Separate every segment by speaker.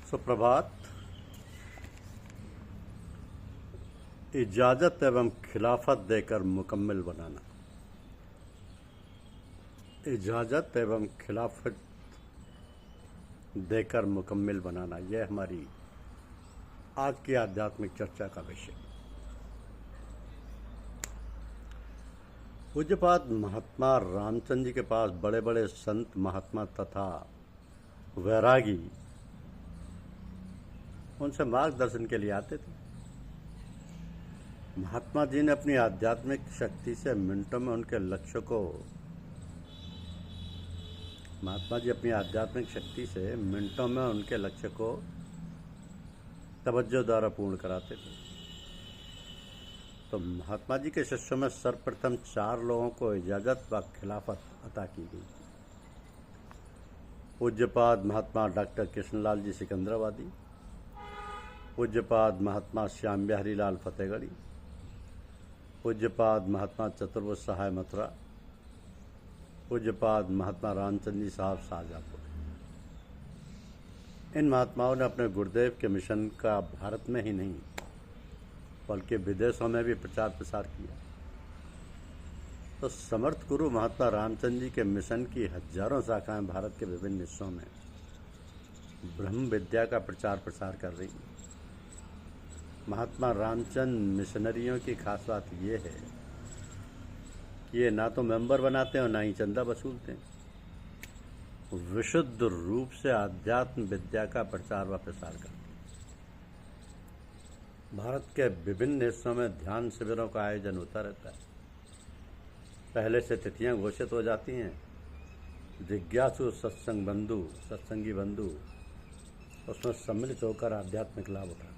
Speaker 1: सुप्रभात। इजाज़त एवं खिलाफत देकर मुकम्मल बनाना। इजाज़त एवं खिलाफत देकर मुकम्मल बनाना, यह हमारी आज की आध्यात्मिक चर्चा का विषय। पूज्यपाद महात्मा रामचंद्र जी के पास बड़े बड़े संत महात्मा तथा वैरागी उनसे मार्गदर्शन के लिए आते थे। महात्मा जी ने अपनी आध्यात्मिक शक्ति से मिनटों में उनके लक्ष्य को तवज्जो द्वारा पूर्ण कराते थे। तो महात्मा जी के शिष्यों में सर्वप्रथम 4 लोगों को इजाज़त व खिलाफत अता की गई। पूज्यपाद महात्मा डॉक्टर कृष्णलाल जी सिकंदराबादी, पूज्यपाद महात्मा श्याम बिहारी लाल फतेहगढ़ी, पूज्यपाद महात्मा चतुर्भुज सहाय मथुरा, पूज्यपाद महात्मा रामचंद्र जी साहब शाहजहाँपुर। इन महात्माओं ने अपने गुरुदेव के मिशन का भारत में ही नहीं बल्कि विदेशों में भी प्रचार प्रसार किया। तो समर्थ गुरु महात्मा रामचंद्र जी के मिशन की हजारों शाखाएं भारत के विभिन्न हिस्सों में ब्रह्म विद्या का प्रचार प्रसार कर रही हैं। महात्मा रामचंद्र मिशनरियों की खास बात यह है कि ये ना तो मेंबर बनाते हैं और ना ही चंदा वसूलते हैं। विशुद्ध रूप से आध्यात्म विद्या का प्रचार व प्रसार करते हैं। भारत के विभिन्न हिस्सों में ध्यान शिविरों का आयोजन होता रहता है। पहले से तिथियां घोषित हो जाती हैं। जिज्ञासु सत्संगी बंधु उसमें सम्मिलित होकर आध्यात्मिक लाभ उठाते हैं।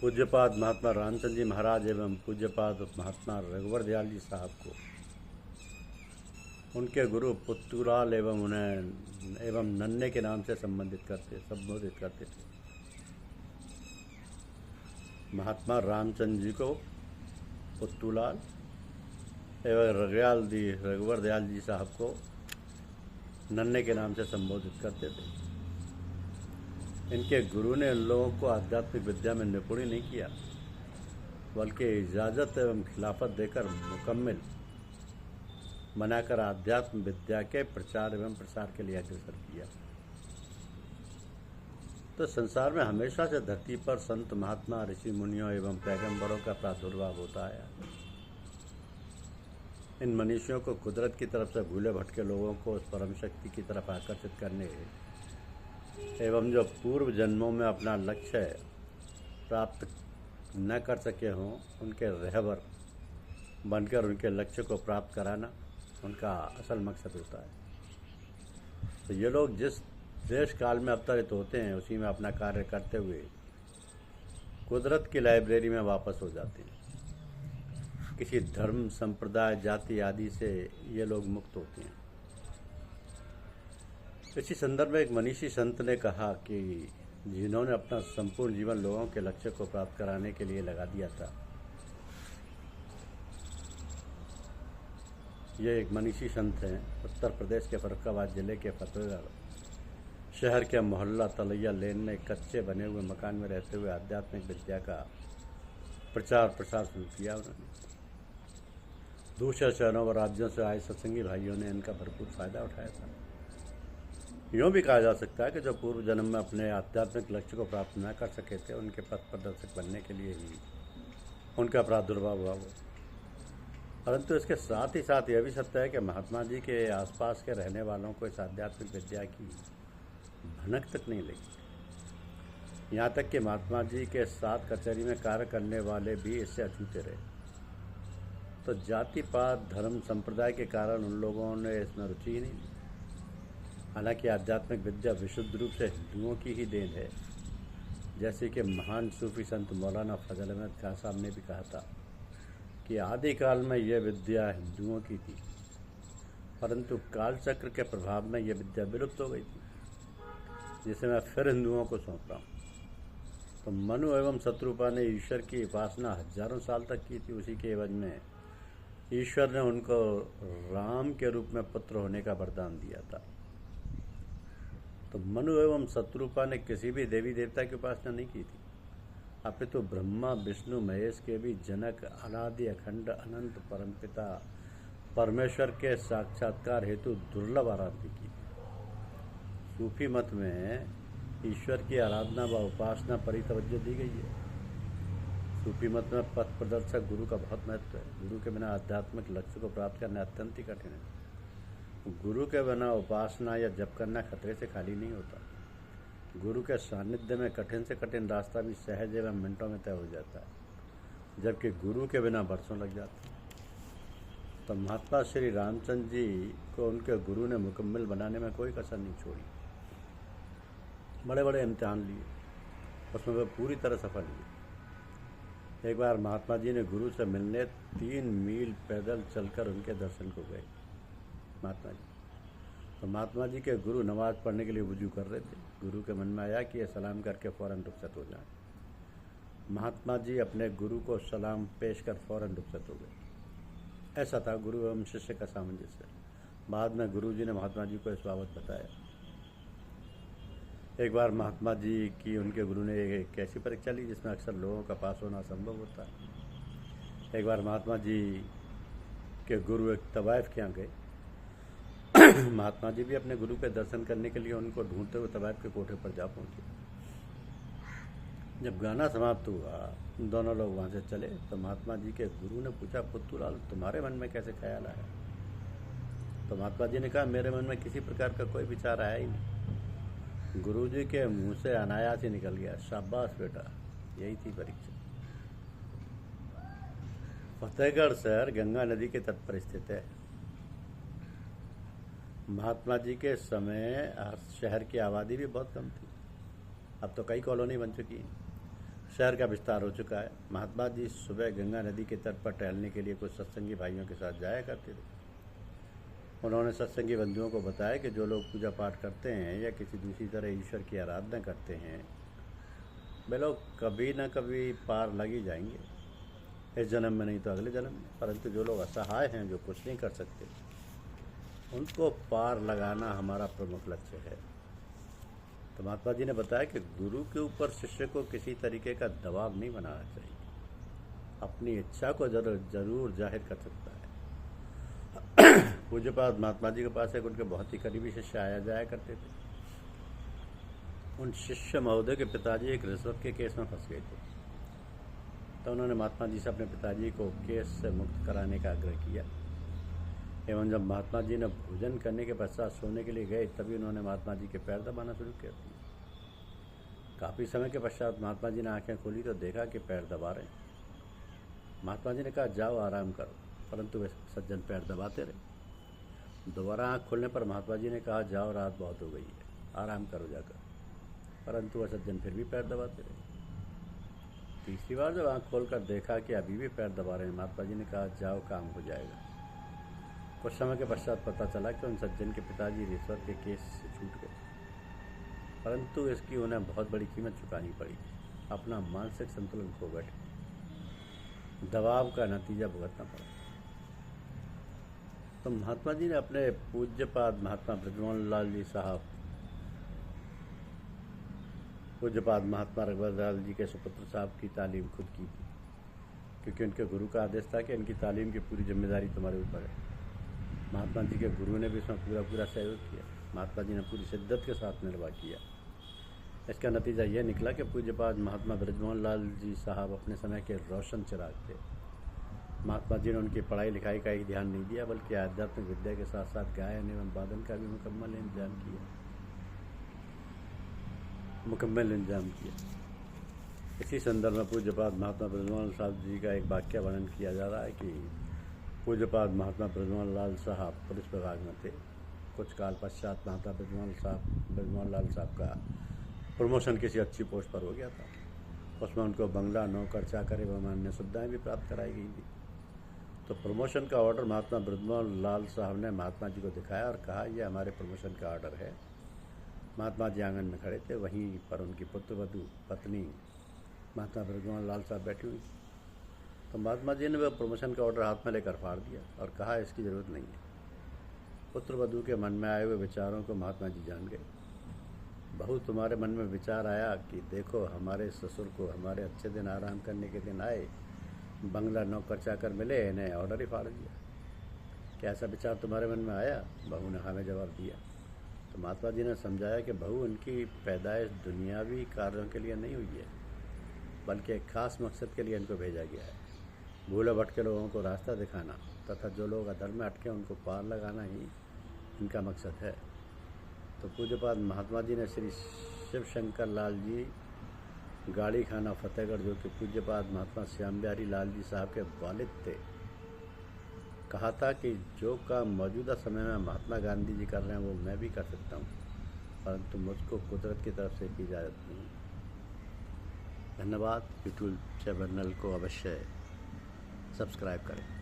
Speaker 1: पूज्यपाद महात्मा रामचंद्र जी महाराज एवं पूज्यपाद महात्मा रघुवर दयाल जी साहब को उनके गुरु पुत्तूलाल एवं नन्हे के नाम से संबोधित करते थे। महात्मा रामचंद्र जी को पुत्तूलाल एवं रघुवर दयाल जी साहब को नन्हे के नाम से संबोधित करते थे। इनके गुरु ने इन लोगों को आध्यात्मिक विद्या में निपुण नहीं किया बल्कि इजाज़त एवं खिलाफत देकर मुकम्मल बनाकर आध्यात्म विद्या के प्रचार एवं प्रसार के लिए अग्रसर किया। तो संसार में हमेशा से धरती पर संत महात्मा ऋषि मुनियों एवं पैगंबरों का प्रादुर्भाव होता आया। इन मनुष्यों को कुदरत की तरफ से भूले भटके लोगों को उस परम शक्ति की तरफ आकर्षित करने एवं जो पूर्व जन्मों में अपना लक्ष्य प्राप्त न कर सके हों उनके रहबर बनकर उनके लक्ष्य को प्राप्त कराना उनका असल मकसद होता है। तो ये लोग जिस देश काल में अवतरित होते हैं उसी में अपना कार्य करते हुए कुदरत की लाइब्रेरी में वापस हो जाते हैं। किसी धर्म संप्रदाय जाति आदि से ये लोग मुक्त होते हैं। इसी संदर्भ में एक मनीषी संत ने कहा कि जिन्होंने अपना संपूर्ण जीवन लोगों के लक्ष्य को प्राप्त कराने के लिए लगा दिया था, ये एक मनीषी संत हैं। उत्तर प्रदेश के फर्रुखाबाद जिले के फतेहगढ़ शहर के मोहल्ला तलैया लेन में कच्चे बने हुए मकान में रहते हुए आध्यात्मिक विद्या का प्रचार प्रसार शुरू किया उन्होंने। दूसरे शहरों व राज्यों से आए सत्संगी भाइयों ने इनका भरपूर फायदा उठाया था। यूँ भी कहा जा सकता है कि जो पूर्व जन्म में अपने आध्यात्मिक लक्ष्य को प्राप्त न कर सके थे उनके पथ प्रदर्शक बनने के लिए ही उनका प्रादुर्भाव हुआ वो। परंतु इसके साथ ही साथ यह भी सत्य है कि महात्मा जी के आसपास के रहने वालों को इस आध्यात्मिक विद्या की भनक तक नहीं लगी। यहाँ तक कि महात्मा जी के साथ कचहरी में कार्य करने वाले भी इससे अछूते रहे। तो जाति पात धर्म संप्रदाय के कारण उन लोगों ने इसमें रुचि ही नहीं ली। हालांकि आध्यात्मिक विद्या विशुद्ध रूप से हिंदुओं की ही देन है। जैसे कि महान सूफी संत मौलाना फजल अहमद खान साहब ने भी कहा था कि आदिकाल में यह विद्या हिंदुओं की थी, परंतु कालचक्र के प्रभाव में यह विद्या विलुप्त हो गई थी, जिसे मैं फिर हिंदुओं को सौंप रहा हूँ। तो मनु एवं शत्रुपा ने ईश्वर की उपासना हजारों साल तक की थी। उसी के एवज में ईश्वर ने उनको राम के रूप में पुत्र होने का वरदान दिया था। तो मनु एवं शत्रुपा ने किसी भी देवी देवता की उपासना नहीं की थी, अपितु ब्रह्मा विष्णु महेश के भी जनक अनादि अखंड अनंत परमपिता परमेश्वर के साक्षात्कार हेतु दुर्लभ आराधना की। सूफी मत में ईश्वर की आराधना व उपासना पर ही तवज्जो दी गई है। सूफी मत में पथ प्रदर्शक गुरु का बहुत महत्व है। गुरु के बिना आध्यात्मिक लक्ष्य को प्राप्त करना अत्यंत ही कठिन है। गुरु के बिना उपासना या जप करना खतरे से खाली नहीं होता। गुरु के सानिध्य में कठिन से कठिन रास्ता भी सहज एवं मिनटों में तय हो जाता है, जबकि गुरु के बिना बरसों लग जाते हैं। तो महात्मा श्री रामचंद्र जी को उनके गुरु ने मुकम्मल बनाने में कोई कसर नहीं छोड़ी। बड़े बड़े इम्तिहान लिए, उसमें वे पूरी तरह सफल हुए। एक बार महात्मा जी ने गुरु से मिलने 3 मील पैदल चलकर उनके दर्शन को गए। महात्मा जी तो महात्मा जी के गुरु नमाज पढ़ने के लिए वुजू कर रहे थे। गुरु के मन में आया कि ये सलाम करके फ़ौरन रुखसत हो जाए। महात्मा जी अपने गुरु को सलाम पेश कर फ़ौरन रुखसत हो गए। ऐसा था गुरु एवं शिष्य का सामंजस्य। बाद में गुरु जी ने महात्मा जी को इस बाबत बताया। एक बार महात्मा जी की उनके गुरु ने एक ऐसी परीक्षा ली जिसमें अक्सर लोगों का पास होना असंभव होता है। एक बार महात्मा जी के गुरु एक तवाइफ के यहाँ गए। महात्मा जी भी अपने गुरु के दर्शन करने के लिए उनको ढूंढते हुए तवाइफ के कोठे पर जा पहुंचे। जब गाना समाप्त हुआ, दोनों लोग वहाँ से चले तो महात्मा जी के गुरु ने पूछा, पुत्तूलाल तुम्हारे मन में कैसे ख्याल आया? तो महात्मा जी ने कहा, मेरे मन में किसी प्रकार का कोई विचार आया ही नहीं। गुरु जी के मुंह से अनायास ही निकल गया, शाबाश बेटा, यही थी परीक्षा। फतेहगढ़ शहर गंगा नदी के तट पर स्थित है। महात्मा जी के समय शहर की आबादी भी बहुत कम थी। अब तो कई कॉलोनी बन चुकी हैं। शहर का विस्तार हो चुका है। महात्मा जी सुबह गंगा नदी के तट पर टहलने के लिए कुछ सत्संगी भाइयों के साथ जाया करते थे। उन्होंने सत्संगी बंधुओं को बताया कि जो लोग पूजा पाठ करते हैं या किसी दूसरी तरह ईश्वर की आराधना करते हैं, वे लोग कभी न कभी पार लग ही जाएंगे। इस जन्म में नहीं तो अगले जन्म में। परंतु जो लोग असहाय हैं, जो कुछ नहीं कर सकते, उनको पार लगाना हमारा प्रमुख लक्ष्य है। तो महात्मा जी ने बताया कि गुरु के ऊपर शिष्य को किसी तरीके का दबाव नहीं बनाना चाहिए। अपनी इच्छा को जरूर जाहिर कर सकता है। पूज्यपाद महात्मा जी के पास एक उनके बहुत ही करीबी शिष्य आया जाया करते थे। उन शिष्य महोदय के पिताजी एक रिश्वत के केस में फंस गए थे। तो उन्होंने महात्मा जी से अपने पिताजी को केस से मुक्त कराने का आग्रह किया। एवं जब महात्मा जी ने भोजन करने के पश्चात सोने के लिए गए, तभी उन्होंने महात्मा जी के पैर दबाना शुरू कर दिए। काफ़ी समय के पश्चात महात्मा जी ने आंखें खोली तो देखा कि पैर दबा रहे। महात्मा जी ने कहा, जाओ आराम करो, परंतु वे सज्जन पैर दबाते रहे। दोबारा आंख खोलने पर महात्मा जी ने कहा, जाओ रात बहुत हो गई है, आराम करो जाकर, परंतु वह सज्जन फिर भी पैर दबाते रहे। तीसरी बार जब आंख खोलकर देखा कि अभी भी पैर दबा रहे हैं, महात्मा जी ने कहा, जाओ काम हो जाएगा। कुछ समय के पश्चात पता चला कि उन सज्जन के पिताजी रिश्वत के केस से छूट गए, परंतु इसकी उन्हें बहुत बड़ी कीमत चुकानी पड़ी। अपना मानसिक संतुलन खो बैठे, दबाव का नतीजा भुगतना पड़ा। तो महात्मा जी ने अपने पूज्यपाद महात्मा ब्रजमोहन लाल जी साहब, पूज्यपाद महात्मा रघुवर लाल जी के सुपुत्र साहब की तालीम खुद की थी, क्योंकि उनके गुरु का आदेश था कि इनकी तालीम की पूरी जिम्मेदारी तुम्हारे ऊपर है। महात्मा जी के गुरु ने भी इसमें पूरा सहयोग किया। महात्मा जी ने पूरी शिद्दत के साथ निर्वाह किया। इसका नतीजा यह निकला कि पूज्यपाद महात्मा ब्रजमोहन लाल जी साहब अपने समय के रोशन चिराग थे। महात्मा जी ने उनकी पढ़ाई लिखाई का ही ध्यान नहीं दिया, बल्कि आध्यात्मिक विद्या के साथ साथ गायन एवं वादन का भी मुकम्मल इंतजाम किया। इसी संदर्भ में पूज्यपाद महात्मा ब्रजमोहन साहब जी का एक वाक्य वर्णन किया जा रहा है कि पूज्यपाद महात्मा ब्रजमोहन लाल साहब पुलिस विभाग में थे। कुछ काल पश्चात महात्मा ब्रजमोहन लाल साहब का प्रमोशन किसी अच्छी पोस्ट पर हो गया था। उसमें उनको बंगला, नौकर चाकर एवं अन्य सुविधाएं भी प्राप्त कराई गई थी। तो प्रमोशन का ऑर्डर महात्मा ब्रजमोहन लाल साहब ने महात्मा जी को दिखाया और कहा, यह हमारे प्रमोशन का ऑर्डर है। महात्मा जी आंगन में खड़े थे, वहीं पर उनकी पुत्रवधू पत्नी महात्मा ब्रजमोहन लाल साहब बैठी हुई। तो महात्मा जी ने वह प्रमोशन का ऑर्डर हाथ में लेकर फाड़ दिया और कहा, इसकी ज़रूरत नहीं है। पुत्रवधू के मन में आए हुए विचारों को महात्मा जी जान गए। बहू तुम्हारे मन में विचार आया कि देखो हमारे ससुर को हमारे अच्छे दिन आराम करने के दिन आए, बंगला नौकर चाकर मिले, इन्हें ऑर्डर ही फाड़ दिया। क्या ऐसा विचार तुम्हारे मन में आया? बहू ने हाँ में जवाब दिया। तो महात्मा जी ने समझाया कि बहू, उनकी पैदाइश दुनियावी कार्यों के लिए नहीं हुई है, बल्कि एक खास मकसद के लिए इनको भेजा गया है। भूले भटके लोगों को रास्ता दिखाना तथा जो लोग अधर्म में अटके उनको पार लगाना ही इनका मकसद है। तो पूज्यपाद महात्मा जी ने श्री शिव शंकर लाल जी गाड़ी खाना फतेहगढ़, जो कि पूज्यपाद महात्मा श्याम बिहारी लाल जी साहब के वालिद थे, कहा था कि जो काम मौजूदा समय में महात्मा गांधी जी कर रहे हैं वो मैं भी कर सकता हूँ, परंतु मुझको कुदरत की तरफ से इजाज़त नहीं। धन्यवाद। यूट्यूब चैनल को अवश्य सब्सक्राइब करें।